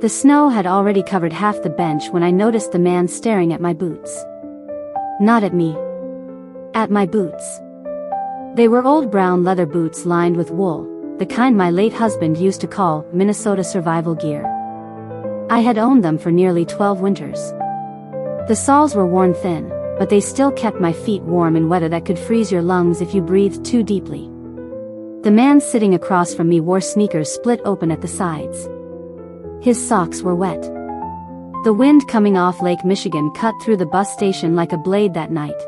The snow had already covered half the bench when I noticed the man staring at my boots. Not at me. At my boots. They were old brown leather boots lined with wool, the kind my late husband used to call Minnesota survival gear. I had owned them for nearly 12 winters. The soles were worn thin, but they still kept my feet warm in weather that could freeze your lungs if you breathed too deeply. The man sitting across from me wore sneakers split open at the sides. His socks were wet. The wind coming off Lake Michigan cut through the bus station like a blade that night.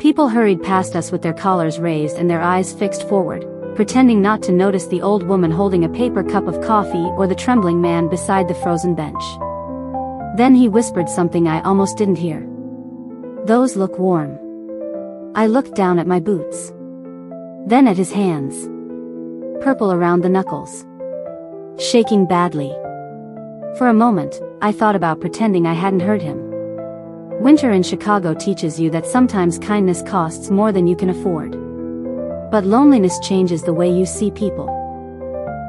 People hurried past us with their collars raised and their eyes fixed forward, pretending not to notice the old woman holding a paper cup of coffee or the trembling man beside the frozen bench. Then he whispered something I almost didn't hear. "Those look warm." I looked down at my boots. Then at his hands. Purple around the knuckles. Shaking badly. For a moment, I thought about pretending I hadn't heard him. Winter in Chicago teaches you that sometimes kindness costs more than you can afford. But loneliness changes the way you see people.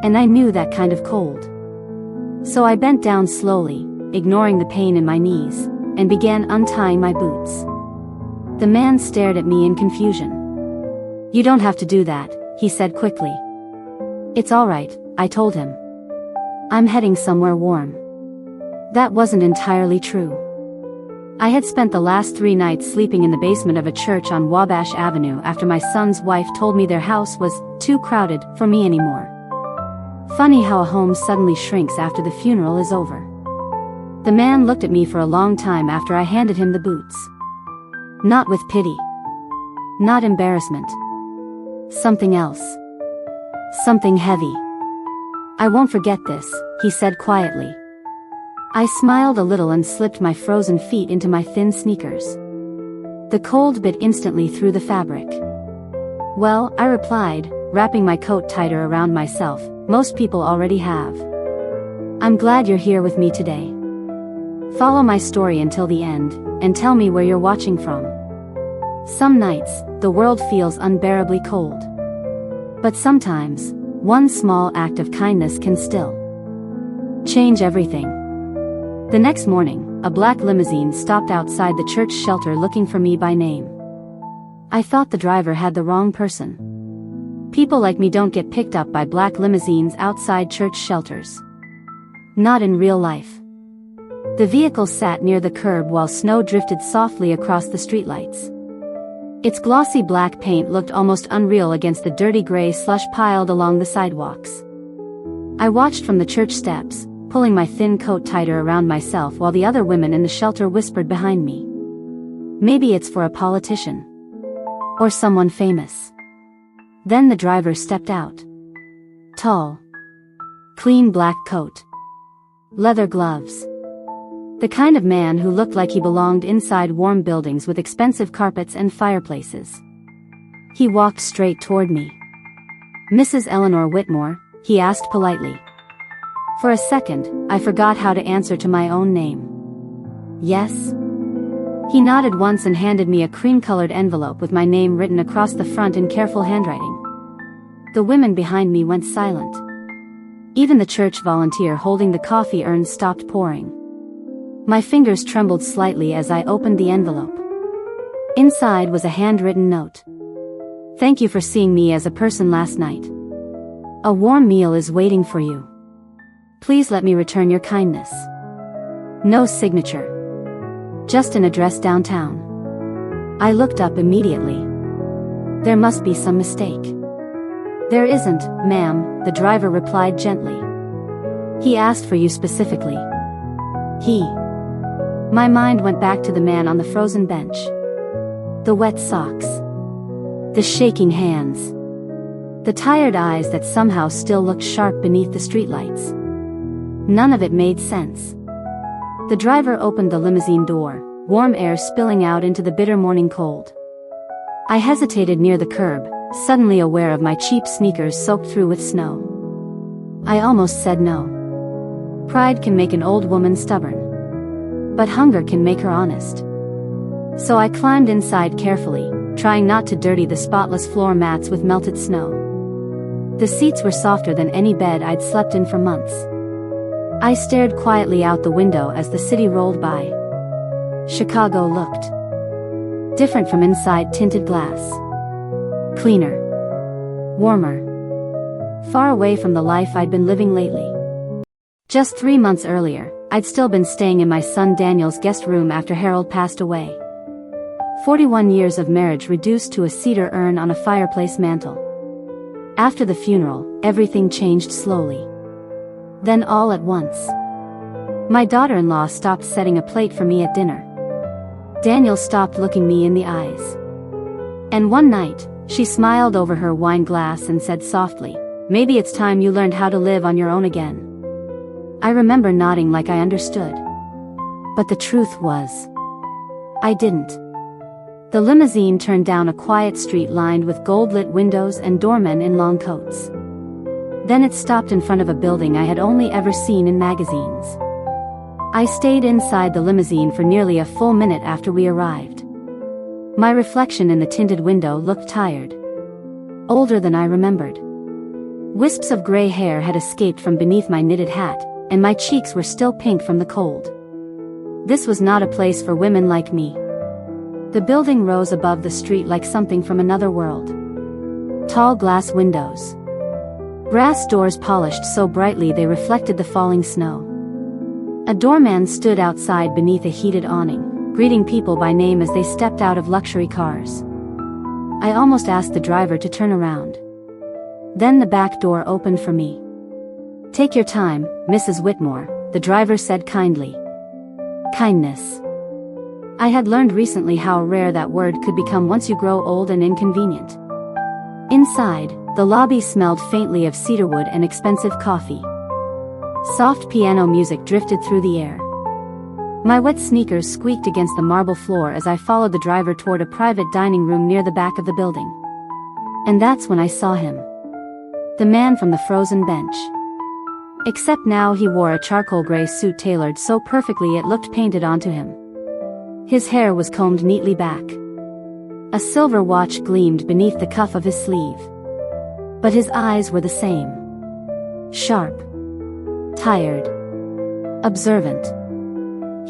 And I knew that kind of cold. So I bent down slowly, ignoring the pain in my knees, and began untying my boots. The man stared at me in confusion. "You don't have to do that," he said quickly. "It's all right," I told him. "I'm heading somewhere warm." That wasn't entirely true. I had spent the last 3 nights sleeping in the basement of a church on Wabash Avenue after my son's wife told me their house was too crowded for me anymore. Funny how a home suddenly shrinks after the funeral is over. The man looked at me for a long time after I handed him the boots. Not with pity. Not embarrassment. Something else. Something heavy. "I won't forget this," he said quietly. I smiled a little and slipped my frozen feet into my thin sneakers. The cold bit instantly through the fabric. "Well," I replied, wrapping my coat tighter around myself, "most people already have. I'm glad you're here with me today. Follow my story until the end, and tell me where you're watching from." Some nights, the world feels unbearably cold. But sometimes, one small act of kindness can still change everything. The next morning, a black limousine stopped outside the church shelter looking for me by name. I thought the driver had the wrong person. People like me don't get picked up by black limousines outside church shelters. Not in real life. The vehicle sat near the curb while snow drifted softly across the streetlights. Its glossy black paint looked almost unreal against the dirty gray slush piled along the sidewalks. I watched from the church steps, pulling my thin coat tighter around myself while the other women in the shelter whispered behind me. Maybe it's for a politician. Or someone famous. Then the driver stepped out. Tall. Clean black coat. Leather gloves. The kind of man who looked like he belonged inside warm buildings with expensive carpets and fireplaces. He walked straight toward me. "Mrs. Eleanor Whitmore?" he asked politely. For a second, I forgot how to answer to my own name. "Yes?" He nodded once and handed me a cream-colored envelope with my name written across the front in careful handwriting. The women behind me went silent. Even the church volunteer holding the coffee urn stopped pouring. My fingers trembled slightly as I opened the envelope. Inside was a handwritten note. "Thank you for seeing me as a person last night. A warm meal is waiting for you. Please let me return your kindness." No signature. Just an address downtown. I looked up immediately. There must be some mistake. "There isn't, ma'am," the driver replied gently. "He asked for you specifically." He. My mind went back to the man on the frozen bench. The wet socks. The shaking hands. The tired eyes that somehow still looked sharp beneath the streetlights. None of it made sense. The driver opened the limousine door, warm air spilling out into the bitter morning cold. I hesitated near the curb, suddenly aware of my cheap sneakers soaked through with snow. I almost said no. Pride can make an old woman stubborn. But hunger can make her honest. So I climbed inside carefully, trying not to dirty the spotless floor mats with melted snow. The seats were softer than any bed I'd slept in for months. I stared quietly out the window as the city rolled by. Chicago looked different from inside tinted glass. Cleaner. Warmer. Far away from the life I'd been living lately. Just 3 months earlier, I'd still been staying in my son Daniel's guest room after Harold passed away. 41 years of marriage reduced to a cedar urn on a fireplace mantel. After the funeral, everything changed slowly. Then all at once. My daughter-in-law stopped setting a plate for me at dinner. Daniel stopped looking me in the eyes. And one night, she smiled over her wine glass and said softly, "Maybe it's time you learned how to live on your own again." I remember nodding like I understood. But the truth was, I didn't. The limousine turned down a quiet street lined with gold-lit windows and doormen in long coats. Then it stopped in front of a building I had only ever seen in magazines. I stayed inside the limousine for nearly a full minute after we arrived. My reflection in the tinted window looked tired. Older than I remembered. Wisps of gray hair had escaped from beneath my knitted hat, and my cheeks were still pink from the cold. This was not a place for women like me. The building rose above the street like something from another world. Tall glass windows. Brass doors polished so brightly they reflected the falling snow. A doorman stood outside beneath a heated awning, greeting people by name as they stepped out of luxury cars. I almost asked the driver to turn around. Then the back door opened for me. "Take your time, Mrs. Whitmore," the driver said kindly. Kindness. I had learned recently how rare that word could become once you grow old and inconvenient. Inside, the lobby smelled faintly of cedarwood and expensive coffee. Soft piano music drifted through the air. My wet sneakers squeaked against the marble floor as I followed the driver toward a private dining room near the back of the building. And that's when I saw him. The man from the frozen bench. Except now he wore a charcoal gray suit tailored so perfectly it looked painted onto him. His hair was combed neatly back. A silver watch gleamed beneath the cuff of his sleeve. But his eyes were the same. Sharp. Tired. Observant.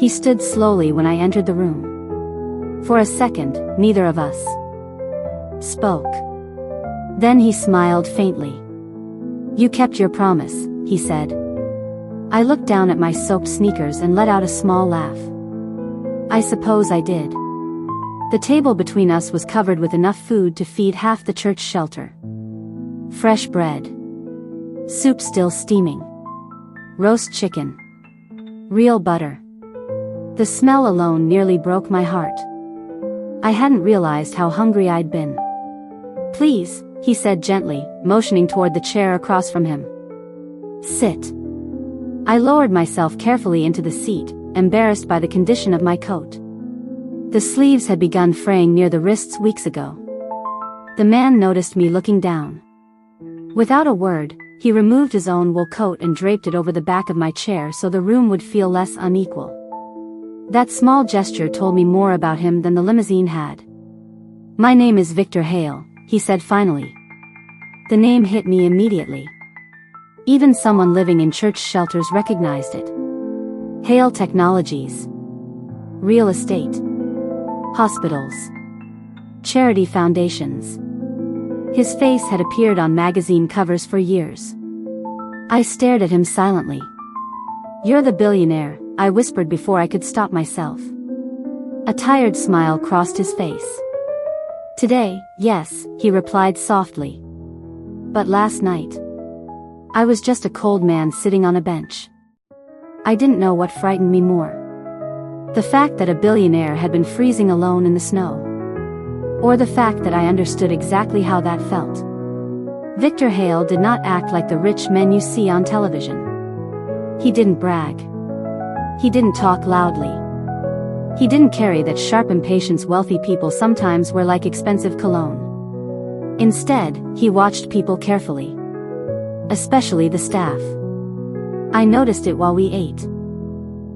He stood slowly when I entered the room. For a second, neither of us spoke. Then he smiled faintly. "You kept your promise," he said. I looked down at my soaked sneakers and let out a small laugh. I suppose I did. The table between us was covered with enough food to feed half the church shelter. Fresh bread. Soup still steaming. Roast chicken. Real butter. The smell alone nearly broke my heart. I hadn't realized how hungry I'd been. "Please," he said gently, motioning toward the chair across from him. "Sit." I lowered myself carefully into the seat, embarrassed by the condition of my coat. The sleeves had begun fraying near the wrists weeks ago. The man noticed me looking down. Without a word, he removed his own wool coat and draped it over the back of my chair so the room would feel less unequal. That small gesture told me more about him than the limousine had. "My name is Victor Hale," he said finally. The name hit me immediately. Even someone living in church shelters recognized it. Hale Technologies. Real estate. Hospitals. Charity foundations. His face had appeared on magazine covers for years. I stared at him silently. "You're the billionaire," I whispered before I could stop myself. A tired smile crossed his face. "Today, yes," he replied softly. "But last night, I was just a cold man sitting on a bench." I didn't know what frightened me more. The fact that a billionaire had been freezing alone in the snow. Or the fact that I understood exactly how that felt. Victor Hale did not act like the rich men you see on television. He didn't brag. He didn't talk loudly. He didn't carry that sharp impatience wealthy people sometimes wear like expensive cologne. Instead, he watched people carefully. Especially the staff. I noticed it while we ate.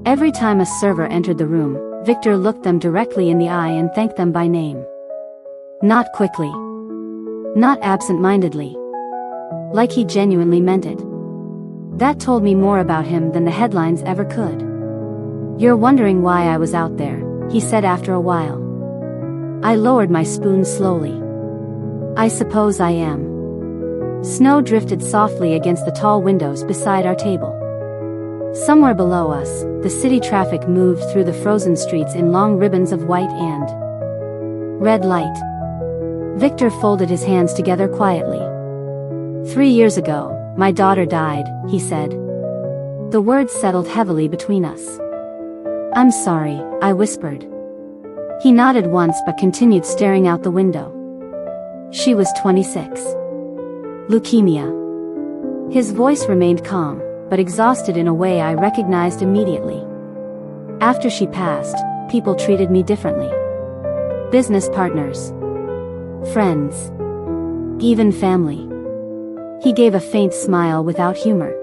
Every time a server entered the room, Victor looked them directly in the eye and thanked them by name. Not quickly. Not absent-mindedly. Like he genuinely meant it. That told me more about him than the headlines ever could. "You're wondering why I was out there," he said after a while. I lowered my spoon slowly. "I suppose I am." Snow drifted softly against the tall windows beside our table. Somewhere below us, the city traffic moved through the frozen streets in long ribbons of white and red light. Victor folded his hands together quietly. 3 years ago, my daughter died," he said. The words settled heavily between us. "I'm sorry," I whispered. He nodded once but continued staring out the window. "She was 26. Leukemia." His voice remained calm, but exhausted in a way I recognized immediately. "After she passed, people treated me differently. Business partners, friends, even family." He gave a faint smile without humor.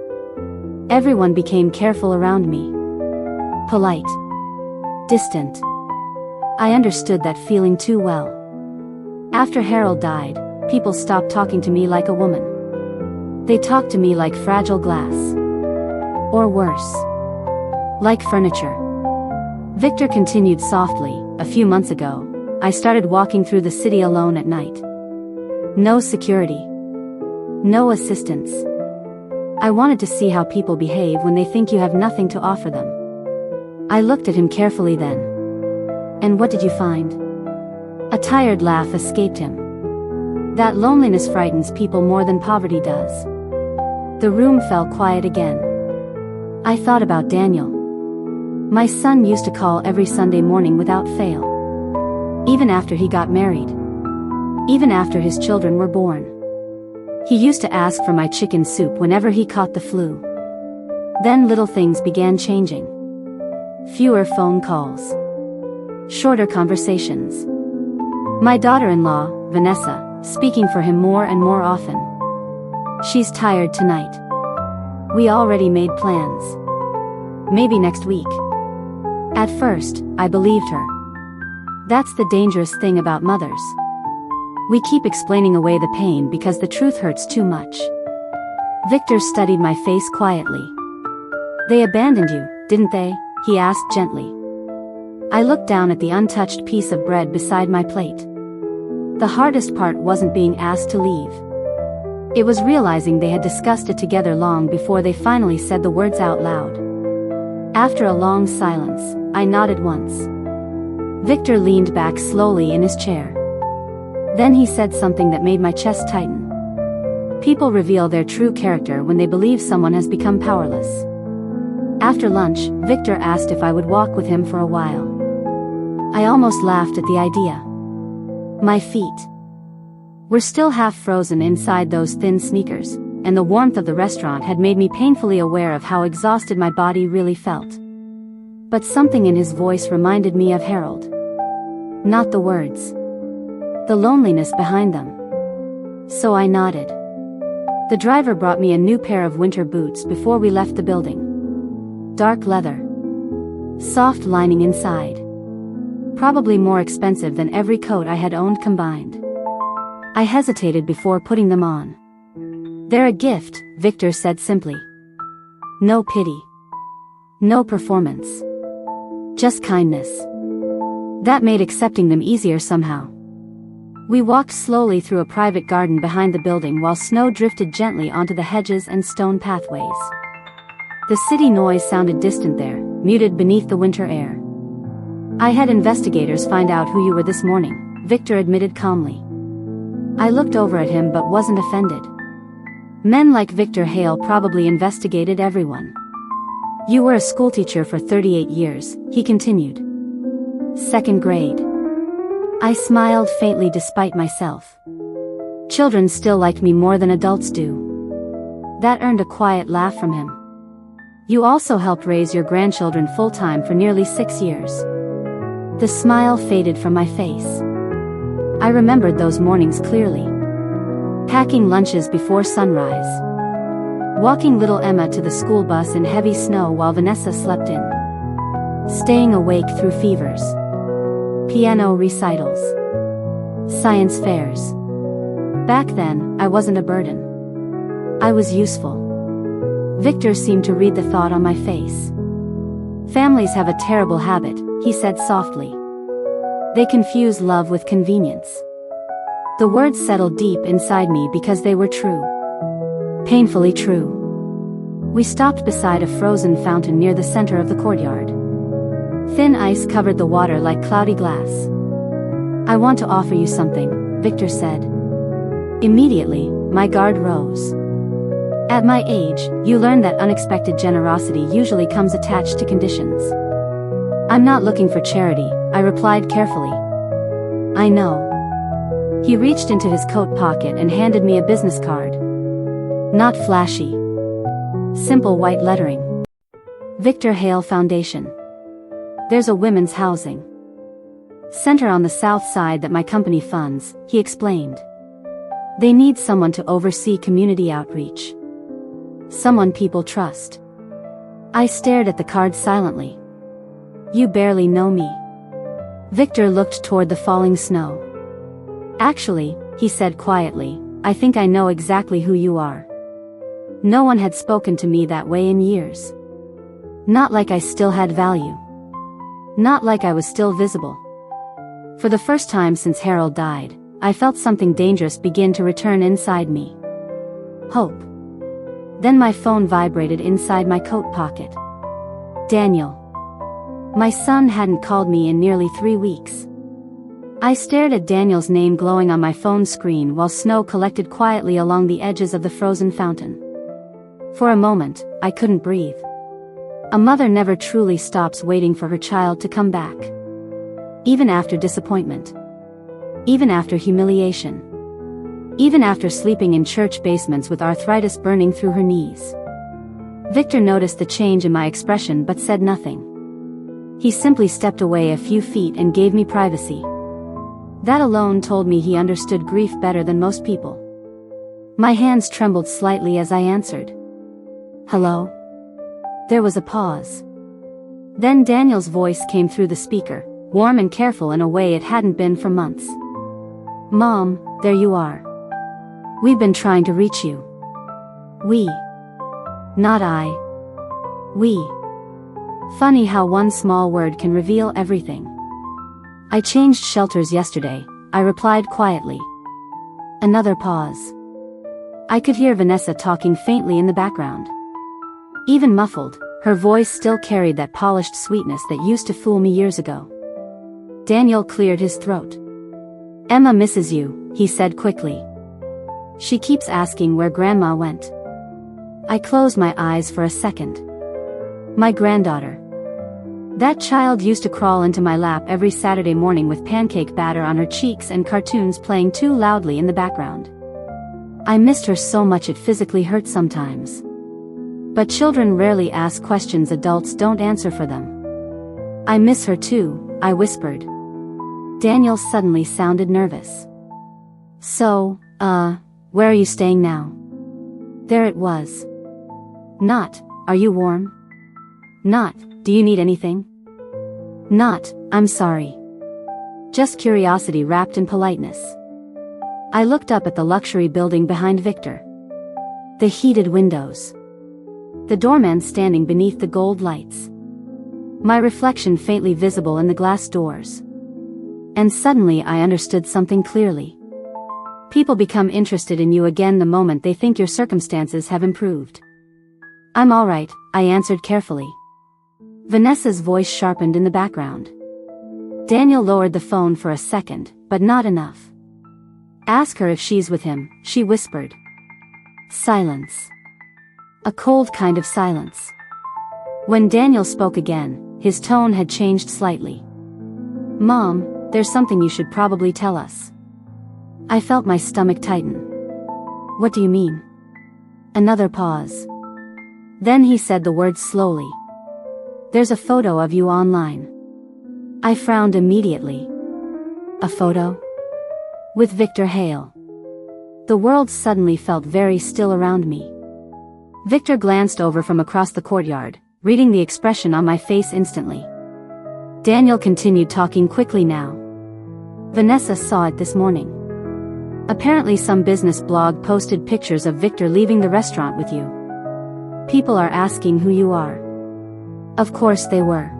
"Everyone became careful around me. Polite. Distant." I understood that feeling too well. After Harold died, people stopped talking to me like a woman. They talked to me like fragile glass. Or worse. Like furniture. Victor continued softly. "A few months ago, I started walking through the city alone at night. No security. No assistance. I wanted to see how people behave when they think you have nothing to offer them." I looked at him carefully then. "And what did you find?" A tired laugh escaped him. "That loneliness frightens people more than poverty does." The room fell quiet again. I thought about Daniel. My son used to call every Sunday morning without fail. Even after he got married. Even after his children were born. He used to ask for my chicken soup whenever he caught the flu. Then little things began changing. Fewer phone calls. Shorter conversations. My daughter-in-law, Vanessa, speaking for him more and more often. "She's tired tonight. We already made plans. Maybe next week." At first, I believed her. That's the dangerous thing about mothers. We keep explaining away the pain because the truth hurts too much. Victor studied my face quietly. "They abandoned you, didn't they?" he asked gently. I looked down at the untouched piece of bread beside my plate. The hardest part wasn't being asked to leave. It was realizing they had discussed it together long before they finally said the words out loud. After a long silence, I nodded once. Victor leaned back slowly in his chair. Then he said something that made my chest tighten. People reveal their true character when they believe someone has become powerless. After lunch, Victor asked if I would walk with him for a while. I almost laughed at the idea. My feet were still half frozen inside those thin sneakers, and the warmth of the restaurant had made me painfully aware of how exhausted my body really felt. But something in his voice reminded me of Harold. Not the words. The loneliness behind them. So I nodded. The driver brought me a new pair of winter boots before we left the building. Dark leather. Soft lining inside. Probably more expensive than every coat I had owned combined. I hesitated before putting them on. "They're a gift," Victor said simply. "No pity. No performance. Just kindness." That made accepting them easier somehow. We walked slowly through a private garden behind the building while snow drifted gently onto the hedges and stone pathways. The city noise sounded distant there, muted beneath the winter air. "I had investigators find out who you were this morning," Victor admitted calmly. I looked over at him but wasn't offended. Men like Victor Hale probably investigated everyone. "You were a schoolteacher for 38 years, he continued. "Second grade." I smiled faintly despite myself. "Children still like me more than adults do." That earned a quiet laugh from him. "You also helped raise your grandchildren full-time for nearly 6 years." The smile faded from my face. I remembered those mornings clearly. Packing lunches before sunrise. Walking little Emma to the school bus in heavy snow while Vanessa slept in. Staying awake through fevers. Piano recitals. Science fairs. Back then, I wasn't a burden. I was useful. Victor seemed to read the thought on my face. Families have a terrible habit, he said softly. They confuse love with convenience. The words settled deep inside me because they were true. Painfully true. We stopped beside a frozen fountain near the center of the courtyard. Thin ice covered the water like cloudy glass. I want to offer you something, Victor said. Immediately, my guard rose. At my age, you learn that unexpected generosity usually comes attached to conditions. I'm not looking for charity, I replied carefully. I know. He reached into his coat pocket and handed me a business card. Not flashy. Simple white lettering. Victor Hale Foundation. There's a women's housing center on the south side that my company funds, he explained. They need someone to oversee community outreach. Someone people trust. I stared at the card silently. You barely know me. Victor looked toward the falling snow. Actually, he said quietly, I think I know exactly who you are. No one had spoken to me that way in years. Not like I still had value. Not like I was still visible. For the first time since Harold died, I felt something dangerous begin to return inside me. Hope. Then my phone vibrated inside my coat pocket. Daniel. My son hadn't called me in nearly 3 weeks. I stared at Daniel's name glowing on my phone screen while snow collected quietly along the edges of the frozen fountain. For a moment, I couldn't breathe. A mother never truly stops waiting for her child to come back. Even after disappointment. Even after humiliation. Even after sleeping in church basements with arthritis burning through her knees. Victor noticed the change in my expression but said nothing. He simply stepped away a few feet and gave me privacy. That alone told me he understood grief better than most people. My hands trembled slightly as I answered. Hello? There was a pause. Then Daniel's voice came through the speaker, warm and careful in a way it hadn't been for months. Mom, there you are. We've been trying to reach you. We. Not I. We. Funny how one small word can reveal everything. I changed shelters yesterday, I replied quietly. Another pause. I could hear Vanessa talking faintly in the background. Even muffled, her voice still carried that polished sweetness that used to fool me years ago. Daniel cleared his throat. Emma misses you, he said quickly. She keeps asking where Grandma went. I closed my eyes for a second. My granddaughter. That child used to crawl into my lap every Saturday morning with pancake batter on her cheeks and cartoons playing too loudly in the background. I missed her so much it physically hurt sometimes. But children rarely ask questions adults don't answer for them. I miss her too, I whispered. Daniel suddenly sounded nervous. So, where are you staying now? There it was. Not, are you warm? Not, do you need anything? Not, I'm sorry. Just curiosity wrapped in politeness. I looked up at the luxury building behind Victor. The heated windows. The doorman standing beneath the gold lights. My reflection faintly visible in the glass doors. And suddenly I understood something clearly. People become interested in you again the moment they think your circumstances have improved. I'm all right, I answered carefully. Vanessa's voice sharpened in the background. Daniel lowered the phone for a second, but not enough. Ask her if she's with him, she whispered. Silence. A cold kind of silence. When Daniel spoke again, his tone had changed slightly. Mom, there's something you should probably tell us. I felt my stomach tighten. What do you mean? Another pause. Then he said the words slowly. There's a photo of you online. I frowned immediately. A photo? With Victor Hale. The world suddenly felt very still around me. Victor glanced over from across the courtyard, reading the expression on my face instantly. Daniel continued talking quickly now. Vanessa saw it this morning. Apparently some business blog posted pictures of Victor leaving the restaurant with you. People are asking who you are. Of course they were.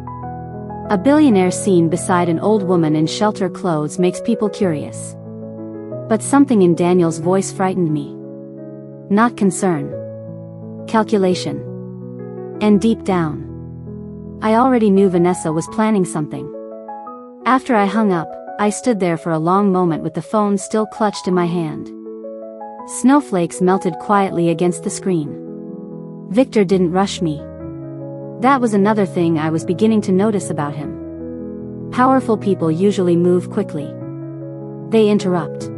A billionaire seen beside an old woman in shelter clothes makes people curious. But something in Daniel's voice frightened me. Not concern. Calculation. And deep down, I already knew Vanessa was planning something. After I hung up, I stood there for a long moment with the phone still clutched in my hand. Snowflakes melted quietly against the screen. Victor didn't rush me. That was another thing I was beginning to notice about him. Powerful people usually move quickly. They interrupt.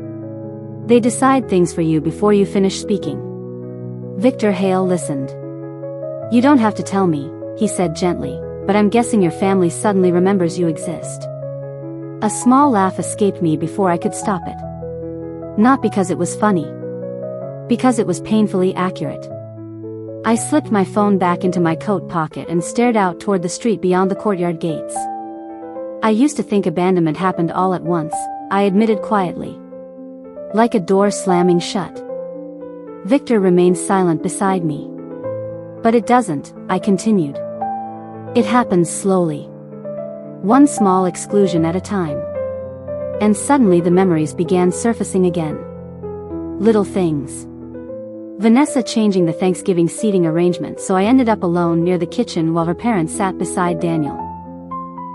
They decide things for you before you finish speaking. Victor Hale listened. "You don't have to tell me," he said gently, "but I'm guessing your family suddenly remembers you exist." A small laugh escaped me before I could stop it. Not because it was funny. Because it was painfully accurate. I slipped my phone back into my coat pocket and stared out toward the street beyond the courtyard gates. I used to think abandonment happened all at once, I admitted quietly. Like a door slamming shut. Victor remained silent beside me. But it doesn't, I continued. It happens slowly. One small exclusion at a time. And suddenly the memories began surfacing again. Little things. Vanessa changing the Thanksgiving seating arrangement so I ended up alone near the kitchen while her parents sat beside Daniel.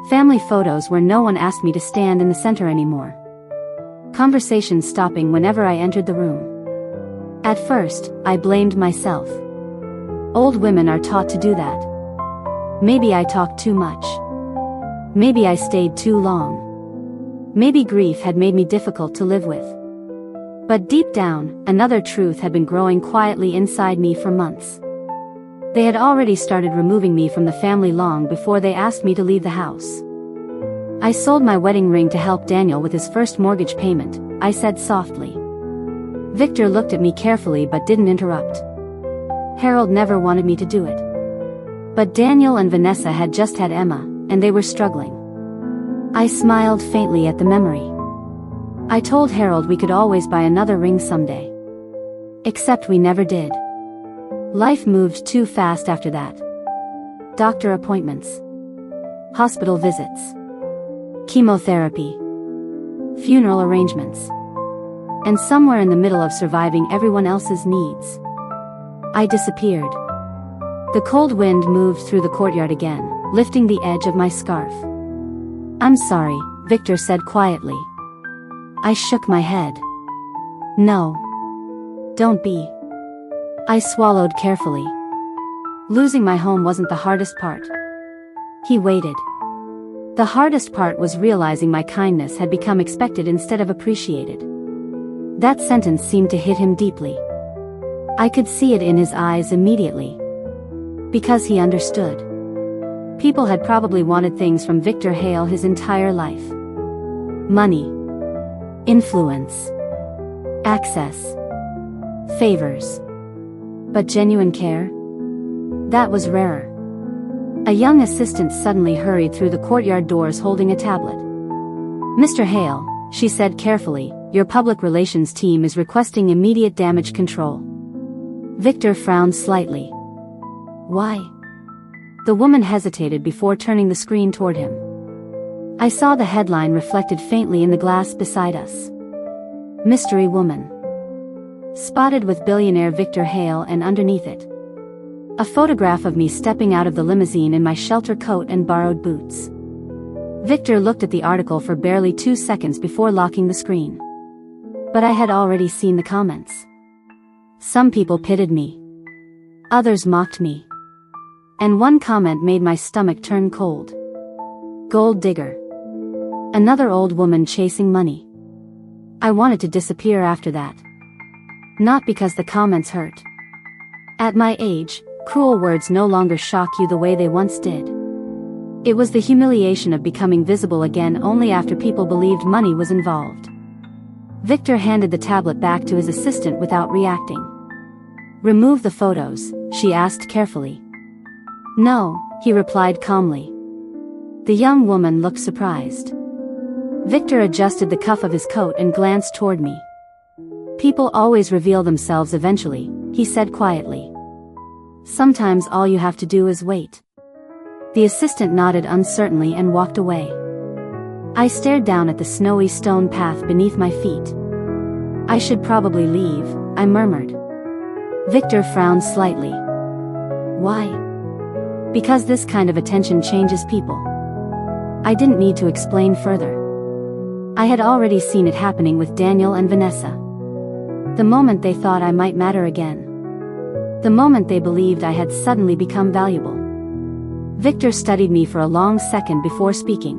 Family photos where no one asked me to stand in the center anymore. Conversations stopping whenever I entered the room. At first, I blamed myself. Old women are taught to do that. Maybe I talked too much. Maybe I stayed too long. Maybe grief had made me difficult to live with. But deep down, another truth had been growing quietly inside me for months. They had already started removing me from the family long before they asked me to leave the house. "I sold my wedding ring to help Daniel with his first mortgage payment," I said softly. Victor looked at me carefully but didn't interrupt. Harold never wanted me to do it. But Daniel and Vanessa had just had Emma, and they were struggling. I smiled faintly at the memory. I told Harold we could always buy another ring someday. Except we never did. Life moved too fast after that. Doctor appointments. Hospital visits. Chemotherapy. Funeral arrangements. And somewhere in the middle of surviving everyone else's needs, I disappeared. The cold wind moved through the courtyard again, lifting the edge of my scarf. "I'm sorry," Victor said quietly. I shook my head. "No. Don't be." I swallowed carefully. Losing my home wasn't the hardest part. He waited. The hardest part was realizing my kindness had become expected instead of appreciated. That sentence seemed to hit him deeply. I could see it in his eyes immediately. Because he understood. People had probably wanted things from Victor Hale his entire life. Money. Influence. Access. Favors. But genuine care? That was rarer. A young assistant suddenly hurried through the courtyard doors holding a tablet. "Mr. Hale," she said carefully, "your public relations team is requesting immediate damage control." Victor frowned slightly. "Why?" The woman hesitated before turning the screen toward him. I saw the headline reflected faintly in the glass beside us. Mystery Woman. Spotted with billionaire Victor Hale, and underneath it, a photograph of me stepping out of the limousine in my shelter coat and borrowed boots. Victor looked at the article for barely 2 seconds before locking the screen. But I had already seen the comments. Some people pitied me. Others mocked me. And one comment made my stomach turn cold. Gold digger. Another old woman chasing money. I wanted to disappear after that. Not because the comments hurt. At my age, cruel words no longer shock you the way they once did. It was the humiliation of becoming visible again only after people believed money was involved. Victor handed the tablet back to his assistant without reacting. "Remove the photos," she asked carefully. "No," he replied calmly. The young woman looked surprised. Victor adjusted the cuff of his coat and glanced toward me. "People always reveal themselves eventually," he said quietly. Sometimes all you have to do is wait. The assistant nodded uncertainly and walked away. I stared down at the snowy stone path beneath my feet. I should probably leave, I murmured. Victor frowned slightly. Why? Because this kind of attention changes people. I didn't need to explain further. I had already seen it happening with Daniel and Vanessa. The moment they thought I might matter again. The moment they believed I had suddenly become valuable. Victor studied me for a long second before speaking.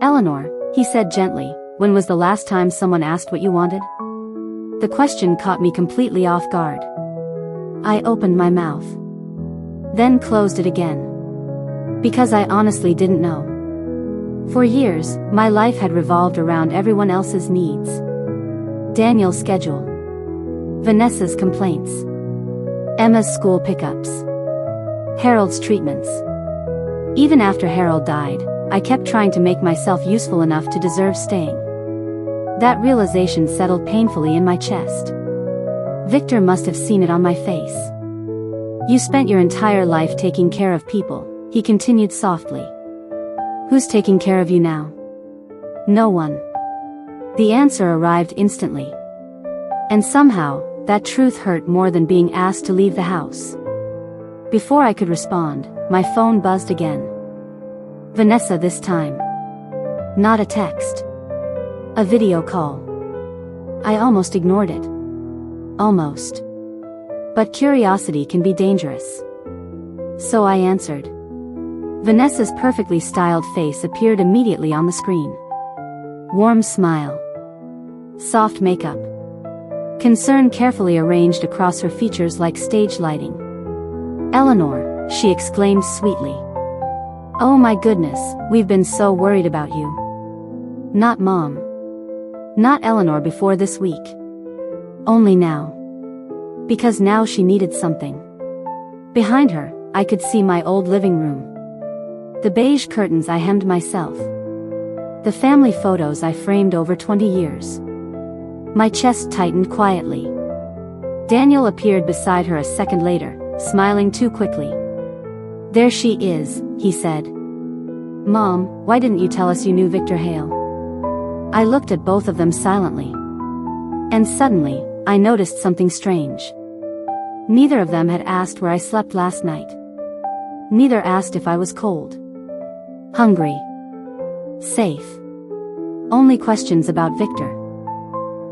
Eleanor, he said gently, when was the last time someone asked what you wanted? The question caught me completely off guard. I opened my mouth. Then closed it again. Because I honestly didn't know. For years, my life had revolved around everyone else's needs. Daniel's schedule. Vanessa's complaints. Emma's school pickups. Harold's treatments. Even after Harold died, I kept trying to make myself useful enough to deserve staying. That realization settled painfully in my chest. Victor must have seen it on my face. You spent your entire life taking care of people, he continued softly. Who's taking care of you now? No one. The answer arrived instantly. And somehow, that truth hurt more than being asked to leave the house. Before I could respond, my phone buzzed again. Vanessa this time. Not a text. A video call. I almost ignored it. Almost. But curiosity can be dangerous. So I answered. Vanessa's perfectly styled face appeared immediately on the screen. Warm smile. Soft makeup. Concern carefully arranged across her features like stage lighting. Eleanor, she exclaimed sweetly. Oh my goodness, we've been so worried about you. Not Mom. Not Eleanor before this week. Only now. Because now she needed something. Behind her, I could see my old living room. The beige curtains I hemmed myself. The family photos I framed over 20 years. My chest tightened quietly. Daniel appeared beside her a second later, smiling too quickly. There she is, he said. Mom, why didn't you tell us you knew Victor Hale? I looked at both of them silently. And suddenly, I noticed something strange. Neither of them had asked where I slept last night. Neither asked if I was cold. Hungry. Safe. Only questions about Victor.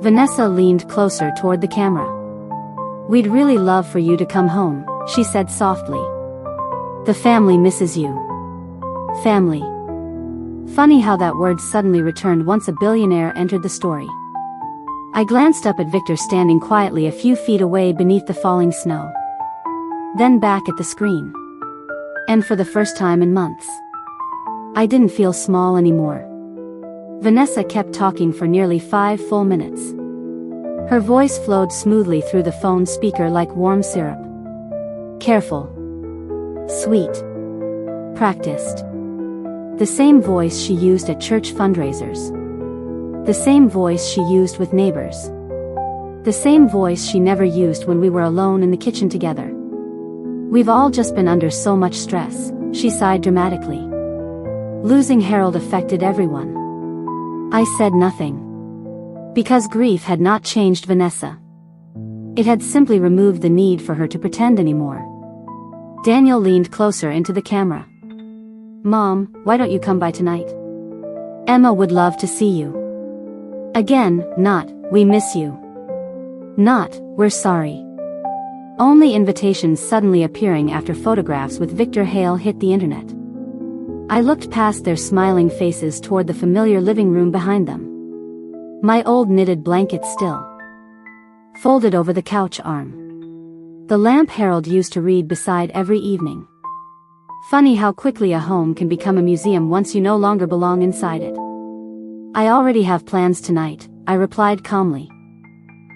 Vanessa leaned closer toward the camera. We'd really love for you to come home, she said softly. The family misses you. Family. Funny how that word suddenly returned once a billionaire entered the story. I glanced up at Victor standing quietly a few feet away beneath the falling snow. Then back at the screen. And for the first time in months, I didn't feel small anymore. Vanessa kept talking for nearly 5 full minutes. Her voice flowed smoothly through the phone speaker like warm syrup. Careful. Sweet. Practiced. The same voice she used at church fundraisers. The same voice she used with neighbors. The same voice she never used when we were alone in the kitchen together. We've all just been under so much stress, she sighed dramatically. Losing Harold affected everyone. I said nothing. Because grief had not changed Vanessa. It had simply removed the need for her to pretend anymore. Daniel leaned closer into the camera. Mom, why don't you come by tonight? Emma would love to see you. Again, not, we miss you. Not, we're sorry. Only invitations suddenly appearing after photographs with Victor Hale hit the internet. I looked past their smiling faces toward the familiar living room behind them. My old knitted blanket still folded over the couch arm. The lamp Harold used to read beside every evening. Funny how quickly a home can become a museum once you no longer belong inside it. I already have plans tonight, I replied calmly.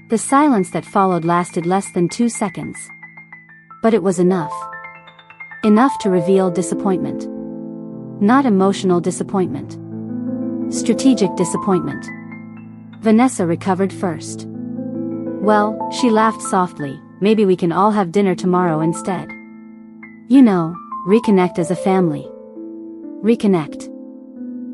The silence that followed lasted less than 2 seconds. But it was enough. Enough to reveal disappointment. Not emotional disappointment. Strategic disappointment. Vanessa recovered first. Well, she laughed softly, maybe we can all have dinner tomorrow instead. You know, reconnect as a family. Reconnect.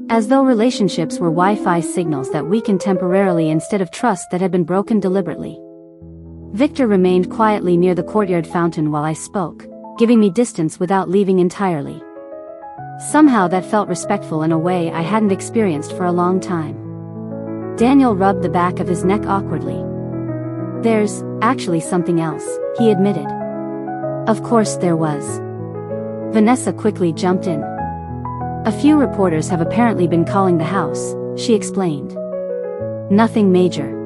As though relationships were Wi-Fi signals that weakened temporarily instead of trust that had been broken deliberately. Victor remained quietly near the courtyard fountain while I spoke, giving me distance without leaving entirely. Somehow that felt respectful in a way I hadn't experienced for a long time. Daniel rubbed the back of his neck awkwardly. There's actually something else, he admitted. Of course there was. Vanessa quickly jumped in. A few reporters have apparently been calling the house, she explained. Nothing major.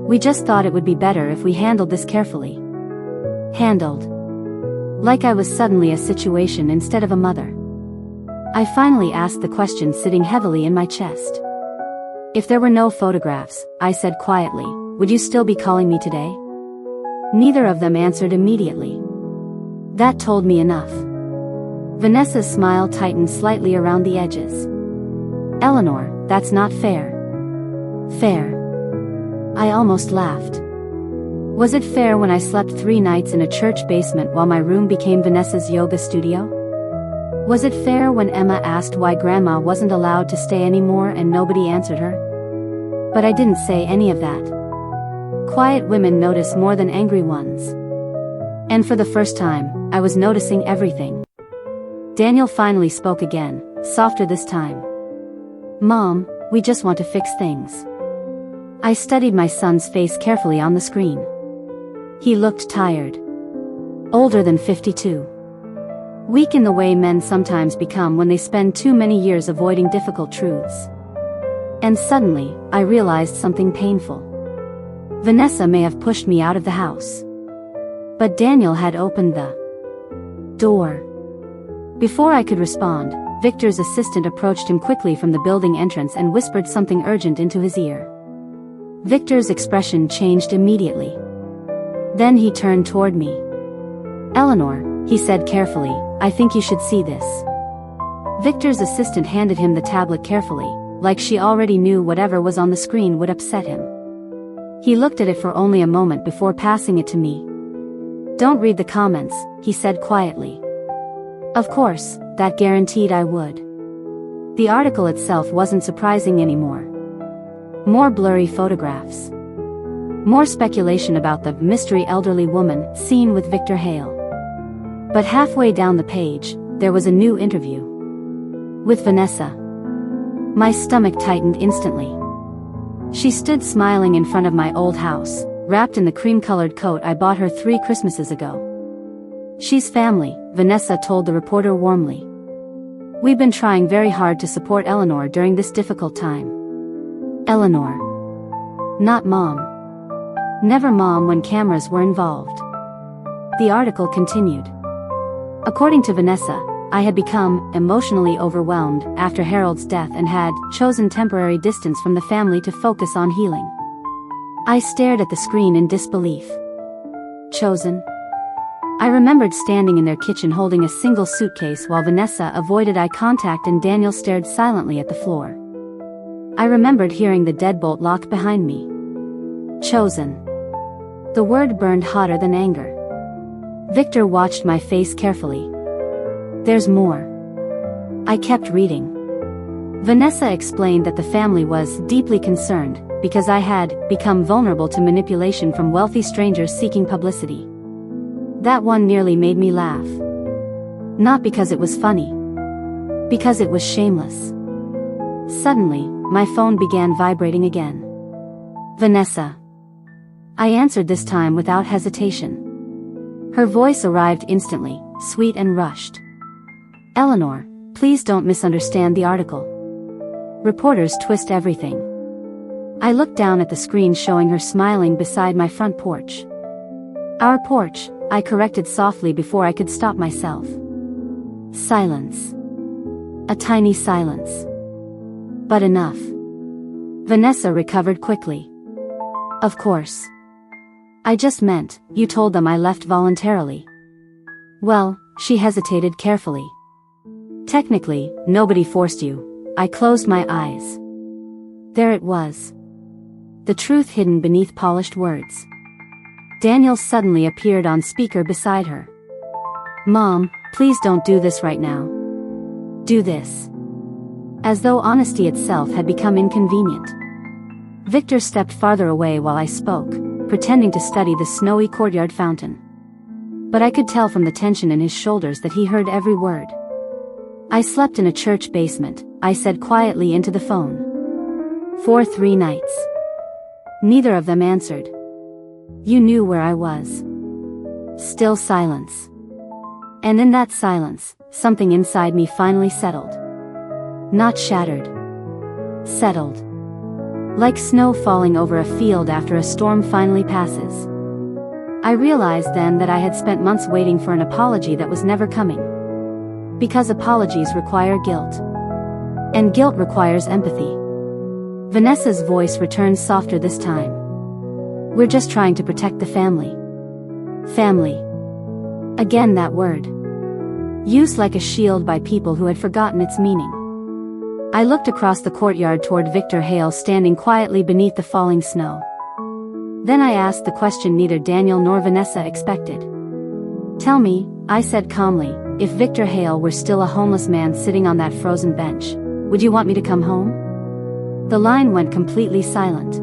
We just thought it would be better if we handled this carefully. Handled. Like I was suddenly a situation instead of a mother. I finally asked the question sitting heavily in my chest. If there were no photographs, I said quietly, would you still be calling me today? Neither of them answered immediately. That told me enough. Vanessa's smile tightened slightly around the edges. Eleanor, that's not fair. Fair. I almost laughed. Was it fair when I slept 3 nights in a church basement while my room became Vanessa's yoga studio? Was it fair when Emma asked why Grandma wasn't allowed to stay anymore and nobody answered her? But I didn't say any of that. Quiet women notice more than angry ones. And for the first time, I was noticing everything. Daniel finally spoke again, softer this time. Mom, we just want to fix things. I studied my son's face carefully on the screen. He looked tired. Older than 52. Weak in the way men sometimes become when they spend too many years avoiding difficult truths. And suddenly, I realized something painful. Vanessa may have pushed me out of the house. But Daniel had opened the door. Before I could respond, Victor's assistant approached him quickly from the building entrance and whispered something urgent into his ear. Victor's expression changed immediately. Then he turned toward me. Eleanor, he said carefully, I think you should see this. Victor's assistant handed him the tablet carefully, like she already knew whatever was on the screen would upset him. He looked at it for only a moment before passing it to me. Don't read the comments, he said quietly. Of course, that guaranteed I would. The article itself wasn't surprising anymore. More blurry photographs. More speculation about the mystery elderly woman seen with Victor Hale. But halfway down the page, there was a new interview. With Vanessa. My stomach tightened instantly. She stood smiling in front of my old house, wrapped in the cream-colored coat I bought her 3 Christmases ago. She's family, Vanessa told the reporter warmly. We've been trying very hard to support Eleanor during this difficult time. Eleanor. Not Mom. Never Mom when cameras were involved. The article continued. According to Vanessa, I had become emotionally overwhelmed after Harold's death and had chosen temporary distance from the family to focus on healing. I stared at the screen in disbelief. Chosen? I remembered standing in their kitchen holding a single suitcase while Vanessa avoided eye contact and Daniel stared silently at the floor. I remembered hearing the deadbolt lock behind me. Chosen. The word burned hotter than anger. Victor watched my face carefully. There's more. I kept reading. Vanessa explained that the family was deeply concerned because I had become vulnerable to manipulation from wealthy strangers seeking publicity. That one nearly made me laugh. Not because it was funny. Because it was shameless. Suddenly, my phone began vibrating again. Vanessa. I answered this time without hesitation. Her voice arrived instantly, sweet and rushed. Eleanor, please don't misunderstand the article. Reporters twist everything. I looked down at the screen showing her smiling beside my front porch. Our porch, I corrected softly before I could stop myself. Silence. A tiny silence. But enough. Vanessa recovered quickly. Of course. I just meant, you told them I left voluntarily. Well, she hesitated carefully. Technically, nobody forced you. I closed my eyes. There it was. The truth hidden beneath polished words. Daniel suddenly appeared on speaker beside her. Mom, please don't do this right now. Do this. As though honesty itself had become inconvenient. Victor stepped farther away while I spoke, pretending to study the snowy courtyard fountain. But I could tell from the tension in his shoulders that he heard every word. I slept in a church basement, I said quietly into the phone. For 3 nights. Neither of them answered. You knew where I was. Still silence. And in that silence, something inside me finally settled. Not shattered. Settled. Like snow falling over a field after a storm finally passes. I realized then that I had spent months waiting for an apology that was never coming. Because apologies require guilt. And guilt requires empathy. Vanessa's voice returned softer this time. We're just trying to protect the family. Family. Again that word. Used like a shield by people who had forgotten its meaning. I looked across the courtyard toward Victor Hale standing quietly beneath the falling snow. Then I asked the question neither Daniel nor Vanessa expected. Tell me, I said calmly, if Victor Hale were still a homeless man sitting on that frozen bench, would you want me to come home? The line went completely silent.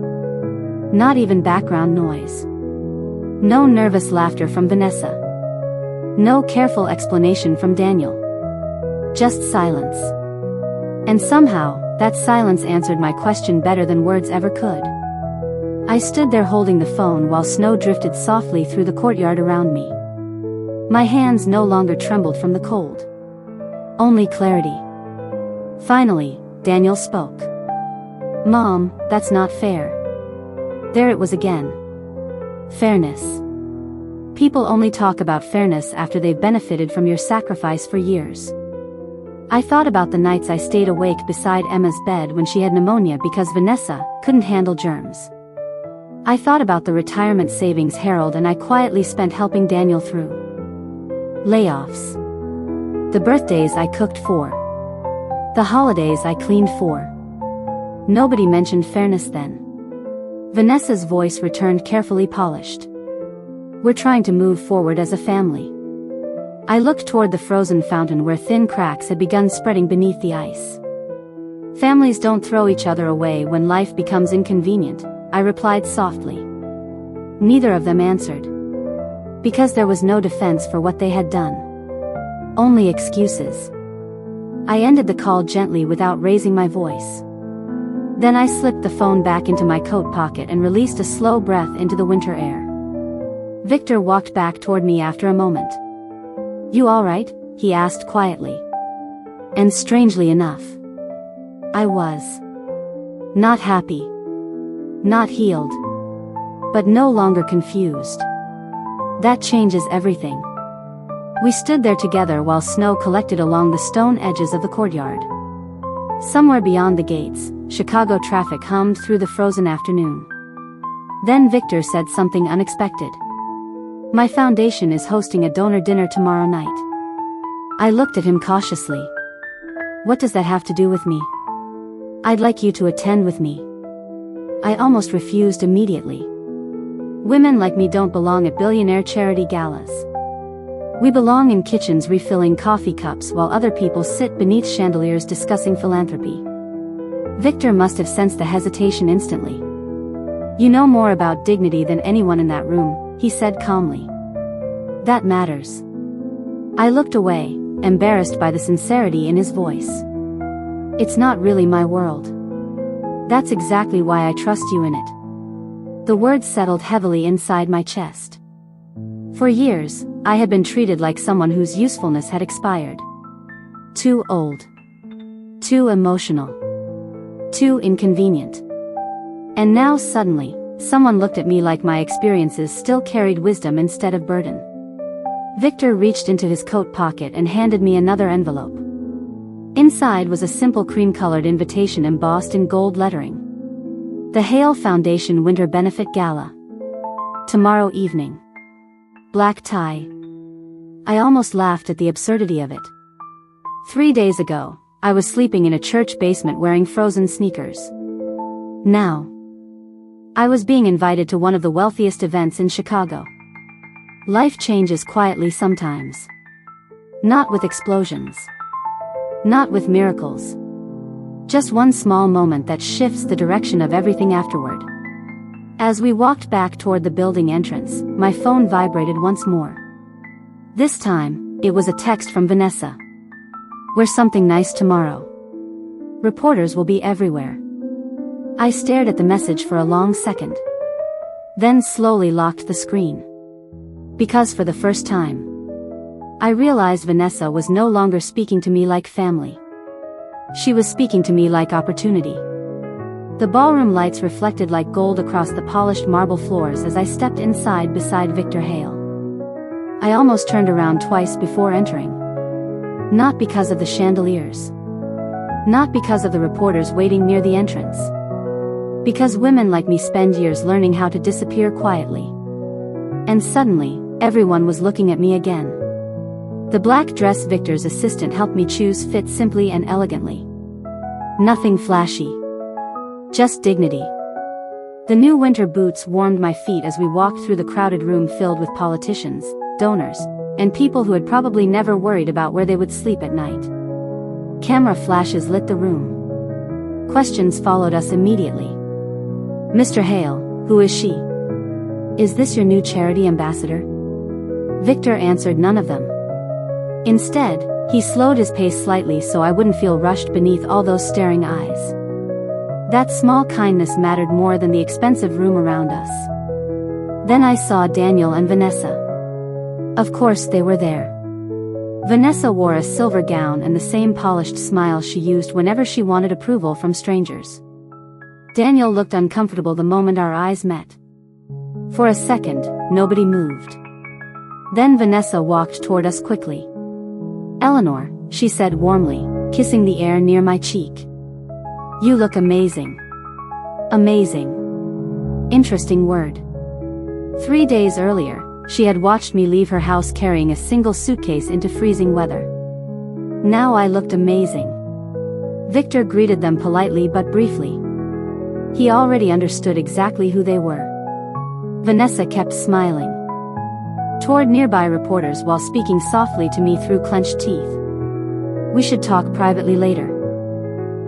Not even background noise. No nervous laughter from Vanessa. No careful explanation from Daniel. Just silence. And somehow, that silence answered my question better than words ever could. I stood there holding the phone while snow drifted softly through the courtyard around me. My hands no longer trembled from the cold. Only clarity. Finally, Daniel spoke. Mom, that's not fair. There it was again. Fairness. People only talk about fairness after they've benefited from your sacrifice for years. I thought about the nights I stayed awake beside Emma's bed when she had pneumonia because Vanessa couldn't handle germs. I thought about the retirement savings Harold and I quietly spent helping Daniel through. Layoffs. The birthdays I cooked for. The holidays I cleaned for. Nobody mentioned fairness then. Vanessa's voice returned carefully polished. We're trying to move forward as a family. I looked toward the frozen fountain where thin cracks had begun spreading beneath the ice. Families don't throw each other away when life becomes inconvenient, I replied softly. Neither of them answered. Because there was no defense for what they had done. Only excuses. I ended the call gently without raising my voice. Then I slipped the phone back into my coat pocket and released a slow breath into the winter air. Victor walked back toward me after a moment. You all right? He asked quietly. And strangely enough, I was. Not happy. Not healed. But no longer confused. That changes everything. We stood there together while snow collected along the stone edges of the courtyard. Somewhere beyond the gates, Chicago traffic hummed through the frozen afternoon. Then Victor said something unexpected. My foundation is hosting a donor dinner tomorrow night. I looked at him cautiously. What does that have to do with me? I'd like you to attend with me. I almost refused immediately. Women like me don't belong at billionaire charity galas. We belong in kitchens refilling coffee cups while other people sit beneath chandeliers discussing philanthropy. Victor must have sensed the hesitation instantly. You know more about dignity than anyone in that room, he said calmly. That matters. I looked away, embarrassed by the sincerity in his voice. It's not really my world. That's exactly why I trust you in it. The words settled heavily inside my chest. For years, I had been treated like someone whose usefulness had expired. Too old. Too emotional. Too inconvenient. And now suddenly, someone looked at me like my experiences still carried wisdom instead of burden. Victor reached into his coat pocket and handed me another envelope. Inside was a simple cream-colored invitation embossed in gold lettering. The Hale Foundation Winter Benefit Gala. Tomorrow evening. Black tie. I almost laughed at the absurdity of it. 3 days ago, I was sleeping in a church basement wearing frozen sneakers. Now, I was being invited to one of the wealthiest events in Chicago. Life changes quietly sometimes. Not with explosions. Not with miracles. Just one small moment that shifts the direction of everything afterward. As we walked back toward the building entrance, my phone vibrated once more. This time, it was a text from Vanessa. "We're something nice tomorrow. Reporters will be everywhere." I stared at the message for a long second. Then slowly locked the screen. Because for the first time, I realized Vanessa was no longer speaking to me like family. She was speaking to me like opportunity. The ballroom lights reflected like gold across the polished marble floors as I stepped inside beside Victor Hale. I almost turned around twice before entering. Not because of the chandeliers. Not because of the reporters waiting near the entrance. Because women like me spend years learning how to disappear quietly. And suddenly, everyone was looking at me again. The black dress Victor's assistant helped me choose fit simply and elegantly. Nothing flashy. Just dignity. The new winter boots warmed my feet as we walked through the crowded room filled with politicians, donors, and people who had probably never worried about where they would sleep at night. Camera flashes lit the room. Questions followed us immediately. "Mr. Hale, who is she? Is this your new charity ambassador?" Victor answered none of them. Instead, he slowed his pace slightly so I wouldn't feel rushed beneath all those staring eyes. That small kindness mattered more than the expensive room around us. Then I saw Daniel and Vanessa. Of course they were there. Vanessa wore a silver gown and the same polished smile she used whenever she wanted approval from strangers. Daniel looked uncomfortable the moment our eyes met. For a second, nobody moved. Then Vanessa walked toward us quickly. "Eleanor," she said warmly, kissing the air near my cheek. "You look amazing." Amazing. Interesting word. 3 days earlier, she had watched me leave her house carrying a single suitcase into freezing weather. Now I looked amazing. Victor greeted them politely but briefly. He already understood exactly who they were. Vanessa kept smiling toward nearby reporters while speaking softly to me through clenched teeth. "We should talk privately later."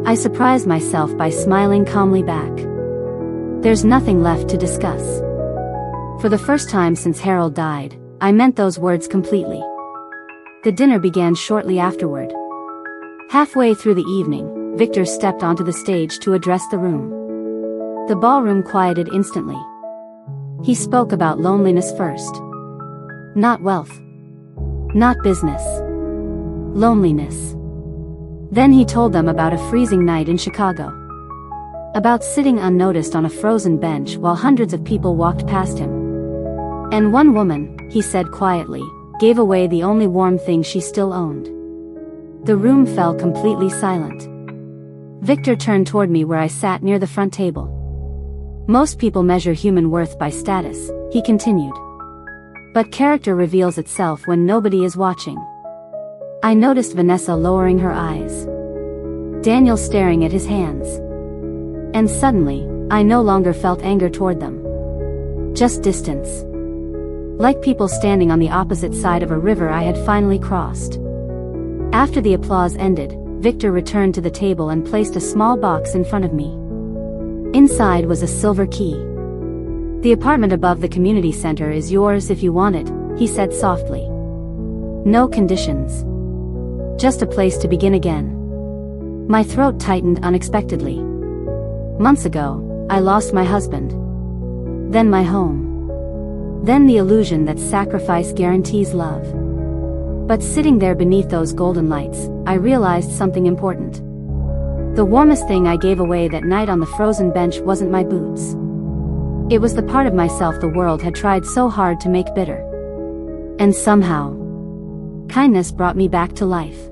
I surprised myself by smiling calmly back. There's nothing left to discuss. For the first time since Harold died, I meant those words completely. The dinner began shortly afterward. Halfway through the evening, Victor stepped onto the stage to address the room. The ballroom quieted instantly. He spoke about loneliness first. Not wealth. Not business. Loneliness. Then he told them about a freezing night in Chicago. About sitting unnoticed on a frozen bench while hundreds of people walked past him. And one woman, he said quietly, gave away the only warm thing she still owned. The room fell completely silent. Victor turned toward me where I sat near the front table. "Most people measure human worth by status," he continued. "But character reveals itself when nobody is watching." I noticed Vanessa lowering her eyes. Daniel staring at his hands. And suddenly, I no longer felt anger toward them. Just distance. Like people standing on the opposite side of a river I had finally crossed. After the applause ended, Victor returned to the table and placed a small box in front of me. Inside was a silver key. "The apartment above the community center is yours if you want it," he said softly. "No conditions. Just a place to begin again." My throat tightened unexpectedly. Months ago, I lost my husband. Then my home. Then the illusion that sacrifice guarantees love. But sitting there beneath those golden lights, I realized something important. The warmest thing I gave away that night on the frozen bench wasn't my boots. It was the part of myself the world had tried so hard to make bitter. And somehow, kindness brought me back to life.